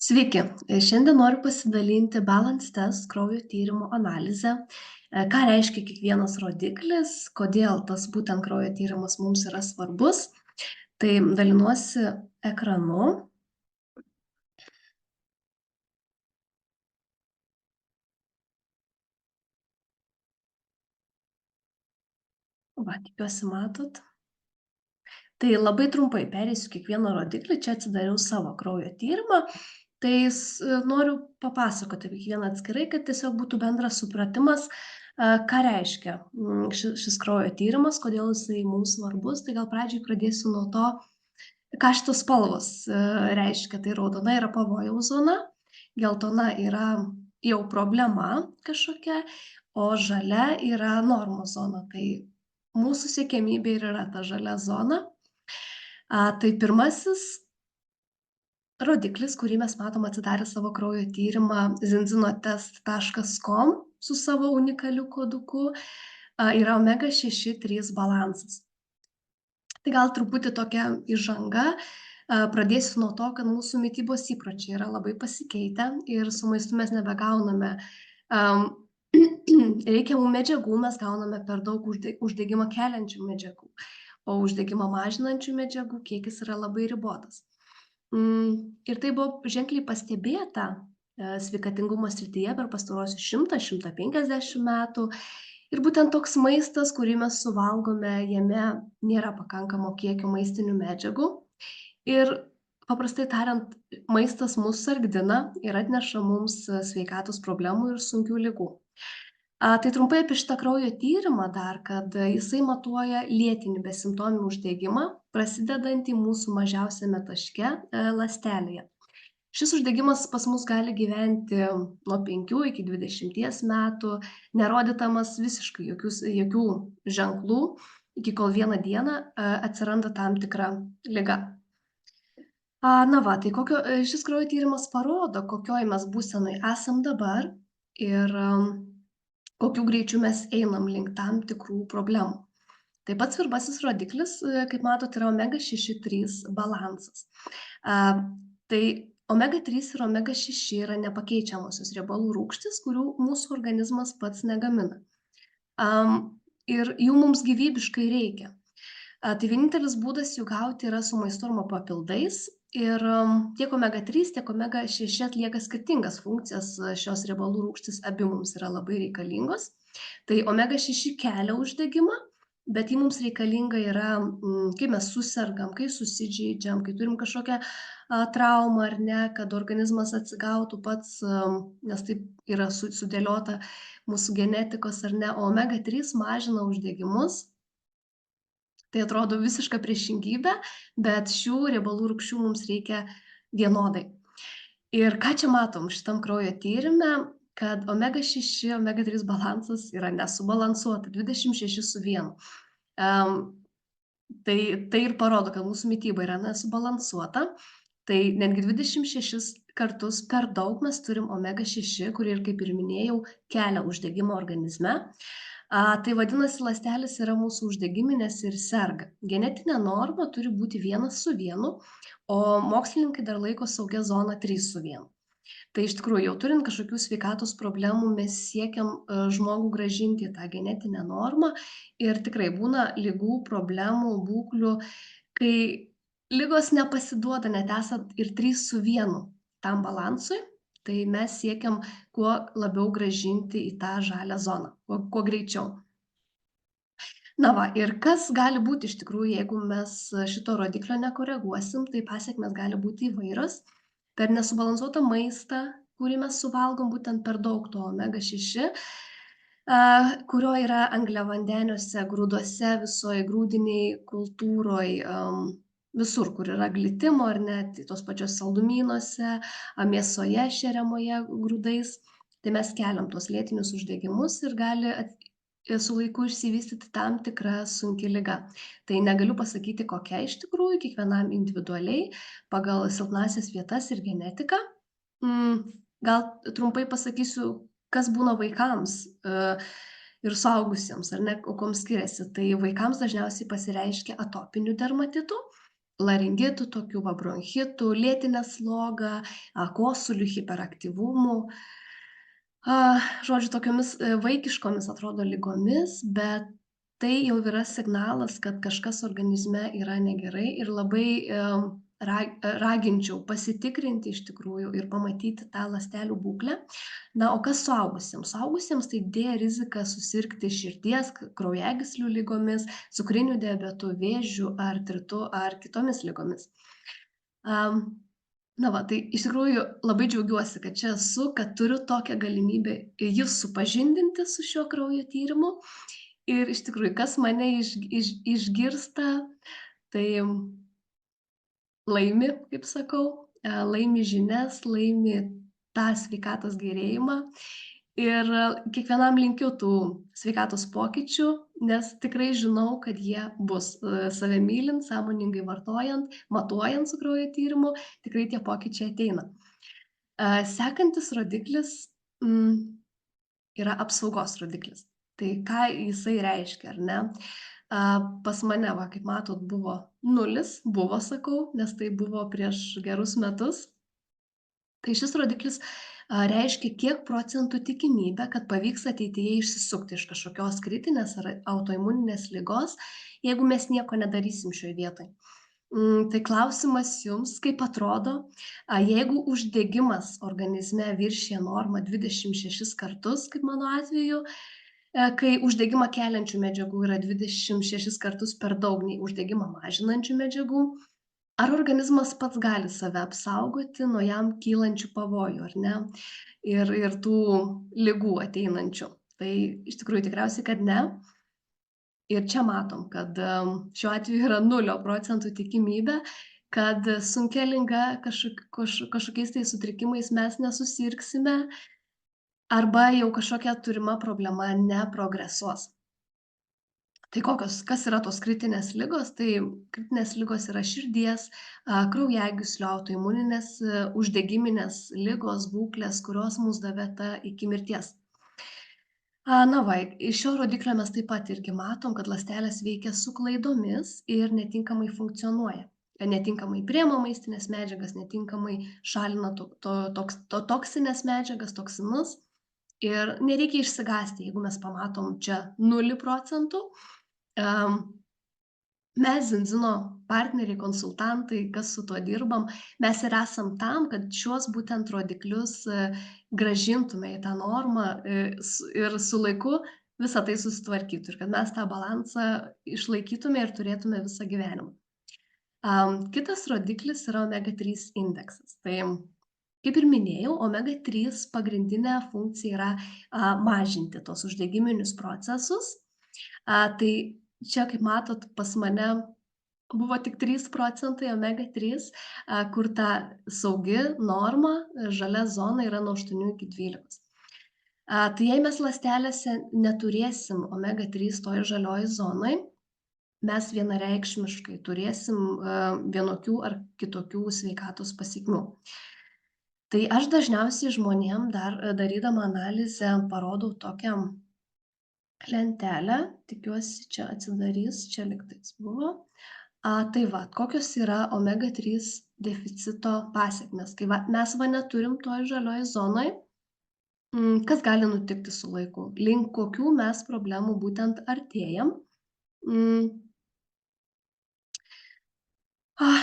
Sveiki, šiandien noriu pasidalinti Balance Test kraujo tyrimų analizę. Ką reiškia kiekvienas rodiklis, kodėl tas būtent kraujo tyrimas mums yra svarbus. Tai dalinuosi ekranu. Va, tikiuosi matot. Tai labai trumpai pereisiu kiekvieną rodiklį, čia atsidariau savo kraujo tyrimą. Tai noriu papasakoti apie kiekvieną atskirai, kad tiesiog būtų bendras supratimas, ką reiškia šis kraujo tyrimas, kodėl jisai mums svarbus. Tai gal pradžiai pradėsiu nuo to, ką šitos spalvos reiškia. Tai raudona yra pavojaus zona, geltona yra jau problema kažkokia, o žalia yra normos zona. Tai mūsų siekiamybė ir yra ta žalia zona. Tai pirmasis rodiklis, kurį mes matom atsidarę savo kraujo tyrimą zinzinotest.com su savo unikaliu koduku, yra omega-6,3 balansas. Tai gal truputį tokia įžanga. Pradėsiu nuo to, kad mūsų mitybos įpročiai yra labai pasikeitę ir su maistu mes nebegauname reikiamų medžiagų, mes gauname per daug uždegimą keliančių medžiagų, o uždegimą mažinančių medžiagų kiekis yra labai ribotas. Ir tai buvo ženkliai pastebėta sveikatingumo srityje per pastaruosius 100–150 metų. Ir būtent toks maistas, kurį mes suvalgome, jame nėra pakankamo kiekio maistinių medžiagų. Ir paprastai tariant, maistas mus sargdina ir atneša mums sveikatos problemų ir sunkių ligų. Tai trumpai apie šitą kraujo tyrimą dar, kad jisai matuoja lėtinį besimptomį uždegimą, prasidedantį mūsų mažiausiame taške ląstelėje. Šis uždegimas pas mus gali gyventi nuo 5 iki 20 metų, nerodydamas visiškai jokių ženklų, iki kol vieną dieną atsiranda tam tikra liga. Tai šis kraujo tyrimas parodo, kokioj mes būsenoj esam dabar ir kokiu greičiu mes einam link tam tikrų problemų. Taip pat svarbasis rodiklis, kaip matot, yra omega-6,3 balansas. Tai omega-3 ir omega-6 yra nepakeičiamosios riebalų rūgštys, kurių mūsų organizmas pats negamina. Ir jų mums gyvybiškai reikia. Tai vienintelis būdas jų gauti yra su maistu arba papildais. Ir tiek omega-3, tiek omega-6 atlieka skirtingas funkcijas, šios riebalų rūgštys abi mums yra labai reikalingos. Tai omega-6 kelia uždegimą, bet jį mums reikalinga yra, kai mes susergam, kai susižeidžiam, kai turim kažkokią traumą ar ne, kad organizmas atsigautų pats, nes taip yra sudėliota mūsų genetikos ar ne, o omega-3 mažina uždegimus. Tai atrodo visiška priešingybė, bet šių riebalų rūgščių mums reikia vienodai. Ir ką čia matom šitam kraujo tyrime, kad omega-6, omega-3 balansas yra nesubalansuota, 26 su 1. Tai ir parodo, kad mūsų mityba yra nesubalansuota. Tai netgi 26 kartus per daug mes turim omega-6, kurie, kaip ir minėjau, kelia uždegimą organizme. Tai vadinasi, ląstelės yra mūsų uždegiminės ir serga. Genetinė norma turi būti 1 su 1, o mokslininkai dar laiko saugia zona 3 su 1. Tai iš tikrųjų, jau turint kažkokių sveikatos problemų, mes siekiam žmogų grąžinti tą genetinę normą ir tikrai būna ligų, problemų, būklių, kai ligos nepasiduoda, net esant ir 3 su 1 tam balansui. Tai mes siekiam kuo labiau grąžinti į tą žalią zoną, kuo greičiau. Ir kas gali būti iš tikrųjų, jeigu mes šito rodiklio nekoreguosim, tai pasekmės gali būti įvairios. Per nesubalansuotą maistą, kurį mes suvalgom, būtent per daug to omega-6, kurio yra angliavandeniuose, grūduose, visoje grūdiniai kultūroje, visur, kur yra glitimo ar net tos pačios saldumynuose, mėsoje šeriamoje grūdais, tai mes keliam tuos lėtinius uždegimus ir gali su laiku išsivystyti tam tikra sunki liga. Tai negaliu pasakyti, kokia iš tikrųjų, kiekvienam individualiai, pagal silpnasias vietas ir genetiką. Gal trumpai pasakysiu, kas būna vaikams ir suaugusiems, ar ne, kokiom skiriasi. Tai vaikams dažniausiai pasireiškia atopiniu dermatitu, laringitų, tokių va bronchitų, lėtinę slogą, kosulių, hiperaktyvumų. Žodžiu, tokiomis vaikiškomis atrodo ligomis, bet tai jau yra signalas, kad kažkas organizme yra negerai ir labai raginčiau pasitikrinti iš tikrųjų ir pamatyti tą ląstelių būklę. Na, o kas suaugusiems? Suaugusiems tai didėja rizika susirgti širdies, kraujagyslių ligomis, cukriniu diabetu, vėžiu, artritu ar kitomis ligomis. Na va, tai iš tikrųjų labai džiaugiuosi, kad čia esu, kad turiu tokią galimybę jus supažindinti su šiuo kraujo tyrimu. Ir iš tikrųjų, kas mane išgirsta, tai laimi, kaip sakau, laimi žinias, laimi tą sveikatos gerėjimą. Ir kiekvienam linkiu tų sveikatos pokyčių, nes tikrai žinau, kad jie bus. Save mylint, sąmoningai vartojant, matuojant su kraujo tyrimu, tikrai tie pokyčiai ateina. Sekantis rodiklis yra apsaugos rodiklis. Tai ką jisai reiškia, ar ne? Pas mane, va, kaip matot, buvo 0, sakau, nes tai buvo prieš gerus metus. Tai šis rodiklis reiškia, kiek procentų tikimybė, kad pavyks ateityje išsisukti iš kažkokios kritinės ar autoimuninės ligos, jeigu mes nieko nedarysim šioje vietoje. Tai klausimas jums, kaip atrodo, jeigu uždegimas organizme viršija normą 26 kartus, kaip mano atveju, kai uždegimą keliančių medžiagų yra 26 kartus per daug nei uždegimą mažinančių medžiagų, ar organizmas pats gali save apsaugoti nuo jam kylančių pavojų, ar ne? Ir tų ligų ateinančių. Tai iš tikrųjų tikriausiai, kad ne. Ir čia matom, kad šiuo atveju yra 0% tikimybė, kad sunkia liga kažkokiais tai sutrikimais mes nesusirgsime arba jau kažkokia turima problema neprogresuos. Tai kas yra tos kritinės ligos? Tai kritinės ligos yra širdies, kraujagyslių, autoimuninės, uždegiminės ligos, būklės, kurios mus daveta iki mirties. Na va, iš šio rodiklio mes taip pat irgi matom, kad ląstelės veikia su klaidomis ir netinkamai funkcionuoja. Netinkamai priema maistinės medžiagas, netinkamai šalina toksinės medžiagas, toksinus. Ir nereikia išsigąsti, jeigu mes pamatom čia 0%. Mes, Zinzino partneriai, konsultantai, kas su tuo dirbam, mes ir esam tam, kad šiuos būtent rodiklius grąžintume į tą normą ir su laiku visą tai susitvarkytų ir kad mes tą balansą išlaikytume ir turėtume visą gyvenimą. Kitas rodiklis yra omega-3 indeksas. Tai, kaip ir minėjau, omega-3 pagrindinė funkcija yra mažinti tos uždegiminius procesus. Tai čia, kaip matot, pas mane buvo tik 3% omega-3, kur ta saugi norma, žalia zona yra nuo 8 iki 12. Tai jei mes ląstelėse neturėsim omega-3 toj žalioj zonai, mes vienareikšmiškai turėsim vienokių ar kitokių sveikatos pasekmių. Tai aš dažniausiai žmonėm darydama analizę parodau tokią lentelę, tikiuosi čia atsidarys, čia lygtais buvo. Tai va, kokios yra omega-3 deficito pasekmės. Kai mes neturim toj žalioj zonoj, kas gali nutikti su laiku? Link kokių mes problemų būtent artėjam?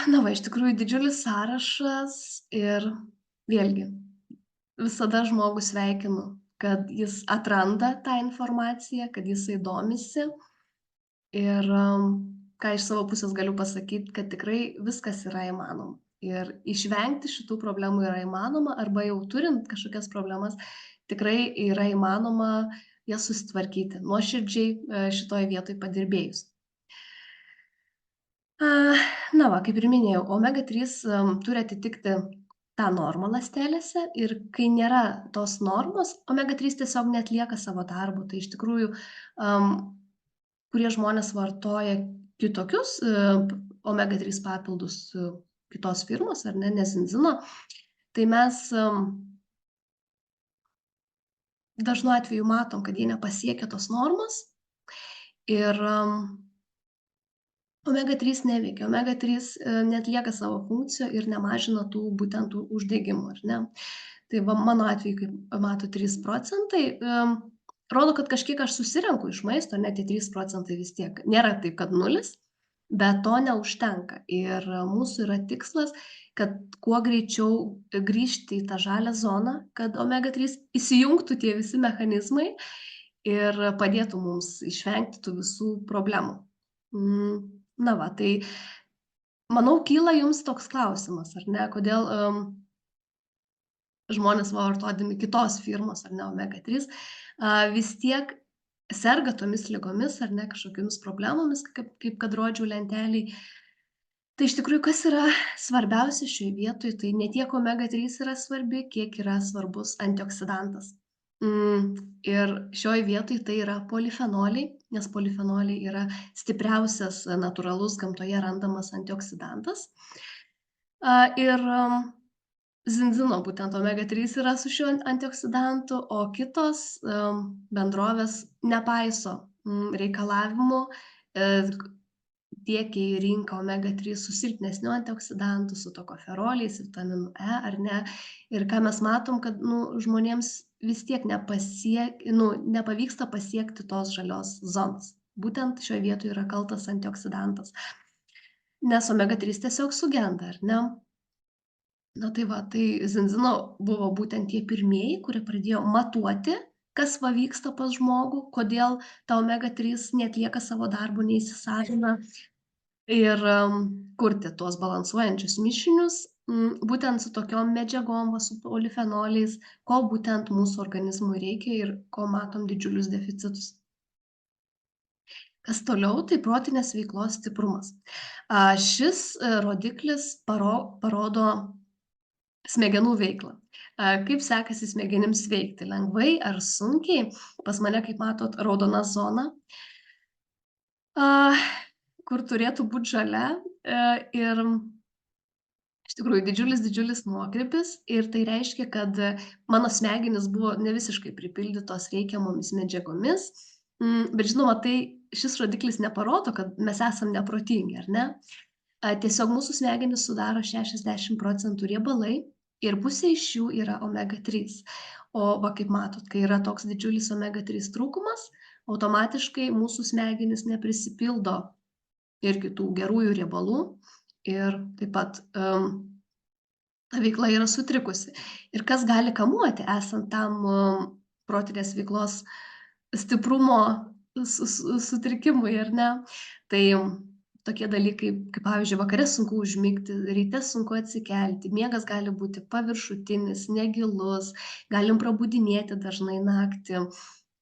Na va, iš tikrųjų didžiulis sąrašas ir vėlgi, visada žmogų sveikinu, kad jis atranda tą informaciją, kad jisai domisi. Ir ką iš savo pusės galiu pasakyti, kad tikrai viskas yra įmanoma. Ir išvengti šitų problemų yra įmanoma, arba jau turint kažkokias problemas, tikrai yra įmanoma jas susitvarkyti, nuoširdžiai šitoj vietoj padirbėjus. Na va, kaip ir minėjau, omega-3 turi atitikti tą normą ląstelėse ir kai nėra tos normos, omega-3 tiesiog neatlieka savo darbo. Tai iš tikrųjų, kurie žmonės vartoja kitokius omega-3 papildus kitos firmos, ar ne Zinzino, tai mes dažnu atveju matom, kad jie nepasiekia tos normos ir Omega-3 neveikia. Omega-3 neatlieka savo funkcijų ir nemažina tų būtent tų uždegimų, ar ne? Tai va mano atveju, kaip matot, 3%, rodo, kad kažkiek aš susirenku iš maisto, net tie 3% vis tiek. Nėra taip, kad nulis, bet to neužtenka. Ir mūsų yra tikslas, kad kuo greičiau grįžti į tą žalią zoną, kad omega-3 įsijungtų tie visi mechanizmai ir padėtų mums išvengti tų visų problemų. Na va, tai manau, kyla jums toks klausimas, ar ne, kodėl žmonės vartodami kitos firmos, ar ne, omega-3, vis tiek serga tomis ligomis, ar ne, kažkokiamis problemomis, kaip kad rodžiau lentelėj. Tai iš tikrųjų, kas yra svarbiausia šioj vietoj, tai ne tiek omega-3 yra svarbi, kiek yra svarbus antioksidantas. Ir šioj vietoj tai yra polifenoliai, nes polifenoliai yra stipriausias natūralus gamtoje randamas antioksidantas. Ir zinzino būtent omega-3 yra su šiuo antioksidantu, o kitos bendrovės nepaiso reikalavimų tiekia į rinką omega-3 su silpnesniu antioksidantu, su tokoferoliais, vitaminu E, ar ne. Ir ką mes matom, kad žmonėms vis tiek nepavyksta pasiekti tos žalios zonos. Būtent šioje vietoje yra kaltas antioksidantas. Nes omega-3 tiesiog sugenda, ar ne? Na tai va, tai zinzino buvo būtent tie pirmieji, kurie pradėjo matuoti, kas vyksta pas žmogų, kodėl ta omega-3 neatlieka savo darbo, neįsisavina ir kurti tuos balansuojančius mišinius, būtent su tokiom medžiagom, su polifenoliais, ko būtent mūsų organizmui reikia ir ko matom didžiulius deficitus. Kas toliau, tai protinės veiklos stiprumas. Šis rodiklis parodo smegenų veiklą. Kaip sekasi smegenims veikti, lengvai ar sunkiai? Pas mane, kaip matot, raudona zona, kur turėtų būt žalia, ir iš tikrųjų didžiulis nuokrypis ir tai reiškia, kad mano smegenys buvo ne visiškai pripildytos reikiamomis medžiagomis, bet žinoma, šis rodiklis neparodo, kad mes esam neprotingi, ar ne? Tiesiog mūsų smegenys sudaro 60% riebalai ir pusė iš jų yra omega-3. O va, kaip matot, kai yra toks didžiulis omega-3 trūkumas, automatiškai mūsų smegenys neprisipildo ir kitų gerųjų riebalų ir taip pat ta veikla yra sutrikusi. Ir kas gali kamuoti esant tam protinės veiklos stiprumo sutrikimui, ar ne? Tai tokie dalykai, kaip pavyzdžiui, vakare sunku užmigti, ryte sunku atsikelti, miegas gali būti paviršutinis, negilus, galim prabudinėti dažnai naktį,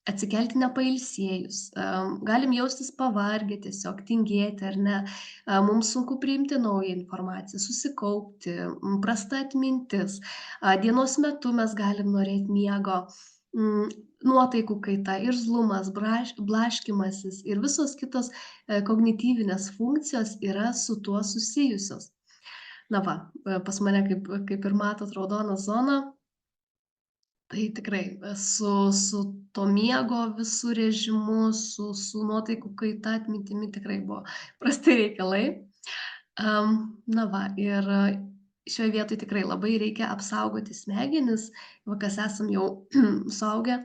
atsikelti nepailsėjus, galim jaustis pavargę, tiesiog tingėti, ar ne, mums sunku priimti naują informaciją, susikaupti, prasta atmintis, dienos metu mes galim norėti miego, nuotaikų kaita, irzlumas, blaškymasis ir visos kitos kognityvinės funkcijos yra su tuo susijusios. Na va, pas mane, kaip ir matot, raudona zona, tai tikrai su to miego visų režimu, su nuotaikų kaita, atmintimi tikrai buvo prasti reikalai. Na va, ir šioje vietoje tikrai labai reikia apsaugoti smegenis, kas esam jau suaugę,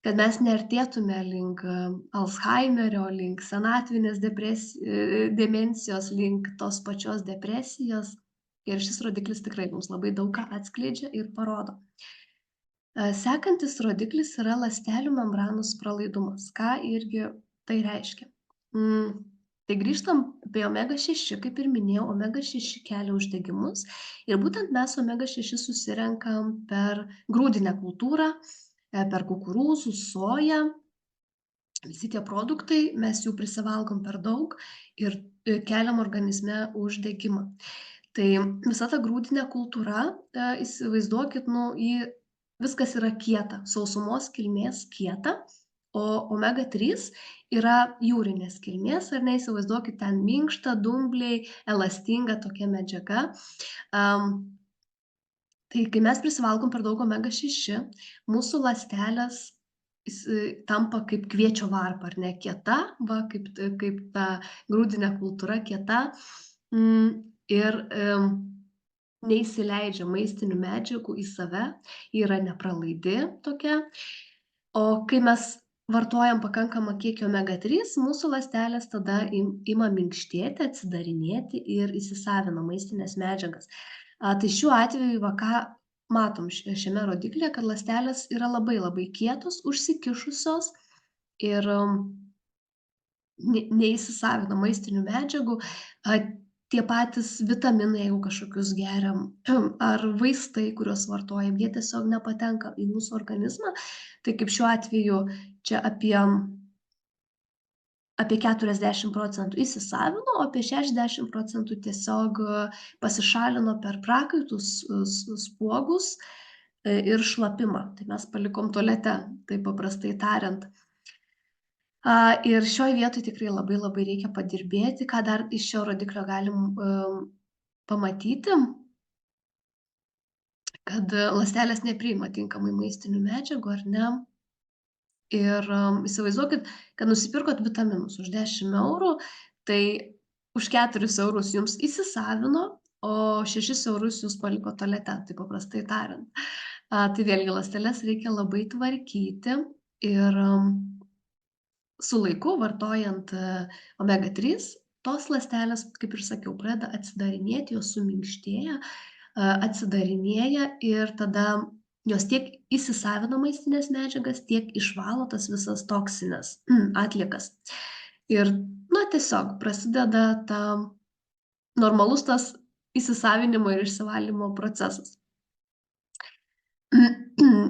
kad mes neartėtume link Alzheimerio, link senatvinės demencijos, link tos pačios depresijos. Ir šis rodiklis tikrai mums labai daug ką atskleidžia ir parodo. Sekantis rodiklis yra ląstelių membranų pralaidumas. Ką irgi tai reiškia? Tai grįžtam prie omega-6, kaip ir minėjau, omega-6 kelia uždegimus ir būtent mes omega-6 susirenkam per grūdinę kultūrą, per kukurūzų, soją. Visi tie produktai, mes jų prisivalgom per daug ir keliam organizme uždegimą. Tai visa ta grūdinė kultūra, įsivaizduokit, viskas yra kieta, sausumos kilmės kieta, o omega-3 yra jūrinės kilmės, ar ne, įsivaizduokit, ten minkšta, dumbliai, elastinga tokia medžiaga. Tai kai mes prisivalgom per daug omega-6, mūsų ląstelės tampa kaip kviečio varpa, ar ne, kieta, va, kaip ta grūdinė kultūra kieta, ir neįsileidžia maistinių medžiagų į save, yra nepralaidi tokia. O kai mes vartojam pakankamą kiekį omega-3, mūsų ląstelės tada ima minkštėti, atsidarinėti ir įsisavina maistines medžiagas. Tai šiuo atveju, va, ką matom šiame rodiklyje, kad ląstelės yra labai labai kietos, užsikišusios ir neįsisavina maistinių medžiagų. Tie patys vitaminai, jeigu kažkokius geriam, ar vaistai, kuriuos vartojam, jie tiesiog nepatenka į mūsų organizmą. Tai kaip šiuo atveju čia apie 40% įsisavino, o apie 60% tiesiog pasišalino per prakaitus, spuogus ir šlapimą. Tai mes palikom tualete, taip paprastai tariant. Ir šioj vietoj tikrai labai labai reikia padirbėti. Ką dar iš šio rodiklio galim pamatyti, kad ląstelės nepriima tinkamai maistinių medžiagų, ar ne? Ir įsivaizduokit, kad nusipirkot vitaminus už 10 eurų, tai už 4 eurus jums įsisavino, o 6 eurus jūs paliko tualete, tai paprastai tariant. Tai vėlgi ląsteles reikia labai tvarkyti ir su laiku vartojant omega-3, tos ląstelės, kaip ir sakiau, pradeda atsidarinėti, jos suminkštėja, atsidarinėja ir tada jos tiek įsisavina maistinės medžiagas, tiek išvalo tas visas toksinės atliekas. Ir, tiesiog prasideda normalus tas įsisavinimo ir išsivalymo procesas.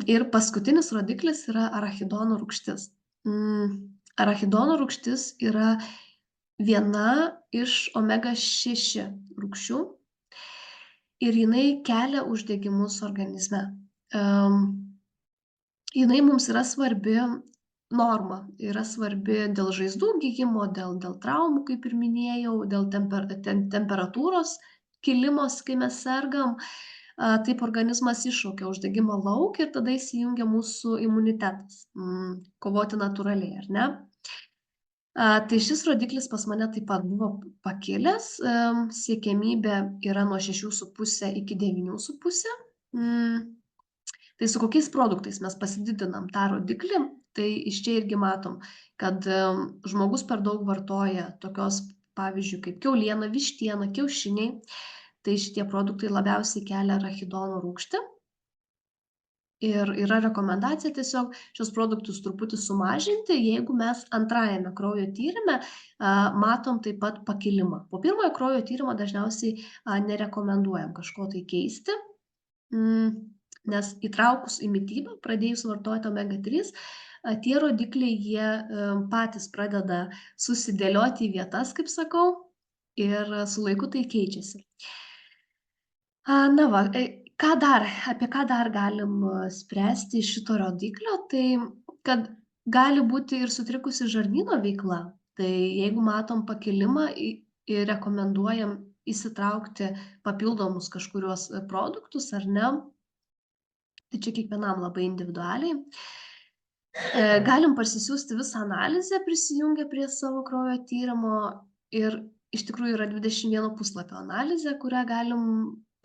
Ir paskutinis rodiklis yra arachidono rūgštis. Arachidono rūgštis yra viena iš omega-6 rūgščių ir jinai kelia uždegimus organizme. Jinai mums yra svarbi norma, yra svarbi dėl žaizdų gijimo, dėl traumų, kaip ir minėjau, dėl temperatūros kilimos, kai mes sergam. Taip organizmas iššaukia uždegimą lauk ir tada įsijungia mūsų imunitetas, kovoti natūraliai, ar ne? Tai šis rodiklis pas mane taip pat buvo pakilęs, siekiamybė yra nuo 6,5 iki 9,5. Tai su kokiais produktais mes pasididinam tą rodiklį, tai iš čia irgi matom, kad žmogus per daug vartoja tokios, pavyzdžiui, kaip kiauliena, vištiena, kiaušiniai, tai šitie produktai labiausiai kelia arachidono rūgštį. Ir yra rekomendacija tiesiog šios produktus truputį sumažinti, jeigu mes antrajame kraujo tyrime matom taip pat pakilimą. Po pirmojo kraujo tyrimo dažniausiai nerekomenduojam kažko tai keisti, nes įtraukus į mitybą, pradėjus vartoti omega-3, tie rodikliai jie patys pradeda susidėlioti į vietas, kaip sakau, ir su laiku tai keičiasi. Apie ką dar galim spręsti iš šito rodiklio, tai kad gali būti ir sutrikusi žarnyno veikla. Tai jeigu matom pakilimą ir rekomenduojam įsitraukti papildomus kažkuriuos produktus ar ne, tai čia kiekvienam labai individualiai. Galim parsisiųsti visą analizę prisijungę prie savo kraujo tyrimo ir iš tikrųjų yra 21 puslapio analizė, kurią galim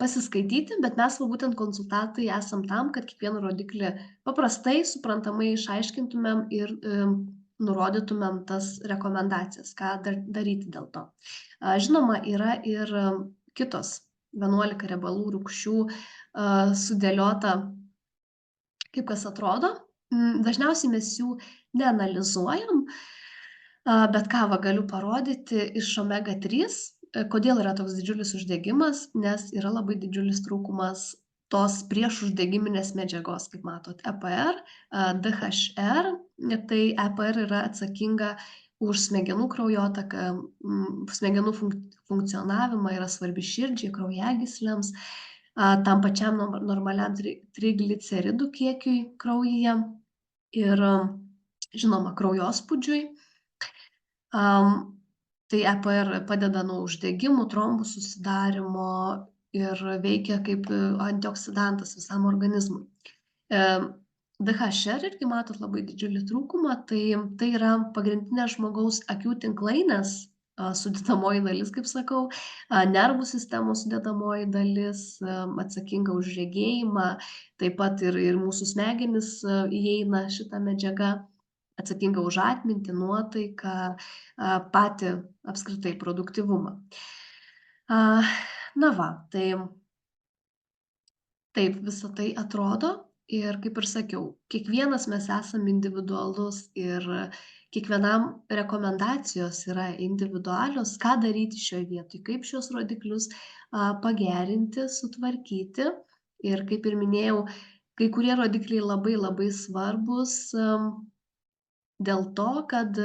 pasiskaityti, bet mes būtent konsultantai esam tam, kad kiekvieną rodiklį paprastai, suprantamai išaiškintumėm ir nurodytumėm tas rekomendacijas, ką daryti dėl to. Žinoma, yra ir kitos 11 riebalų rūgščių sudėliota, kaip kas atrodo. Dažniausiai mes jų neanalizuojam, bet ką galiu parodyti iš omega-3, kodėl yra toks didžiulis uždegimas, nes yra labai didžiulis trūkumas tos priešuždegiminės medžiagos, kaip matot, EPR, DHR. Tai EPR yra atsakinga už smegenų kraujotaką, smegenų funkcionavimą, yra svarbi širdžiai, kraujagyslėms, tam pačiam normaliam trigliceridų kiekiui kraujyje ir, žinoma, kraujospūdžiui. Tai EPR padeda nuo uždegimų, trombų susidarimo ir veikia kaip antioksidantas visam organizmui. DHR irgi matot labai didžiulį trūkumą, tai yra pagrindinė žmogaus akių tinklainės sudedamoji dalis, kaip sakau, nervų sistemos sudedamoji dalis, atsakinga už regėjimą, taip pat ir mūsų smegenys įeina šita medžiaga, atsakinga už atmintį, nuotaiką, patį apskritai produktyvumą. Na va, tai taip visa tai atrodo ir kaip ir sakiau, kiekvienas mes esam individualus ir kiekvienam rekomendacijos yra individualios, ką daryti šioj vietoj, kaip šiuos rodiklius pagerinti, sutvarkyti. Ir kaip ir minėjau, kai kurie rodikliai labai labai svarbūs dėl to, kad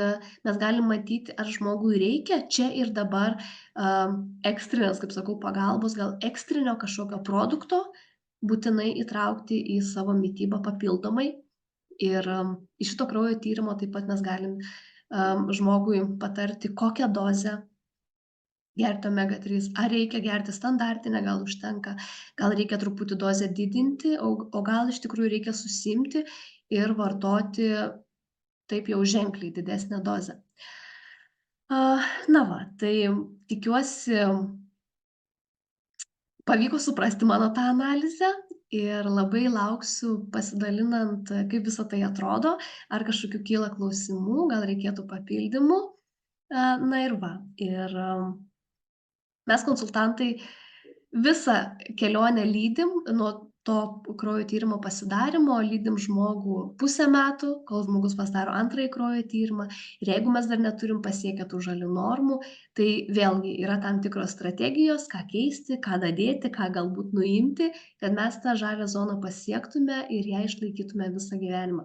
mes galim matyti, ar žmogui reikia čia ir dabar ekstrinės, kaip sakau, pagalbos, gal ekstrinio kažkokio produkto būtinai įtraukti į savo mitybą papildomai. Ir iš šito kraujo tyrimo taip pat mes galim žmogui patarti, kokią dozę gerti omega 3. Ar reikia gerti standartinę, gal užtenka, gal reikia truputį dozę didinti, o gal iš tikrųjų reikia susiimti ir vartoti taip jau ženkliai didesnę dozę. Na va, tai tikiuosi pavyko suprasti mano tą analizę ir labai lauksiu pasidalinant, kaip visa tai atrodo, ar kažkokių kyla klausimų, gal reikėtų papildymų. Na ir va, ir mes konsultantai visą kelionę lydim nuo to kraujo tyrimo pasidarymo, lydim žmogų pusę metų, kol žmogus pasidaro antrąjį kraujo tyrimą. Ir jeigu mes dar neturim pasiekę tų žalių normų, tai vėlgi yra tam tikros strategijos, ką keisti, ką dadėti, ką galbūt nuimti, kad mes tą žalią zoną pasiektume ir ją išlaikytume visą gyvenimą.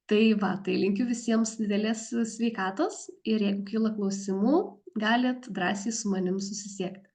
Tai va, tai linkiu visiems didelės sveikatos ir jeigu kyla klausimų, galit drąsiai su manim susisiekti.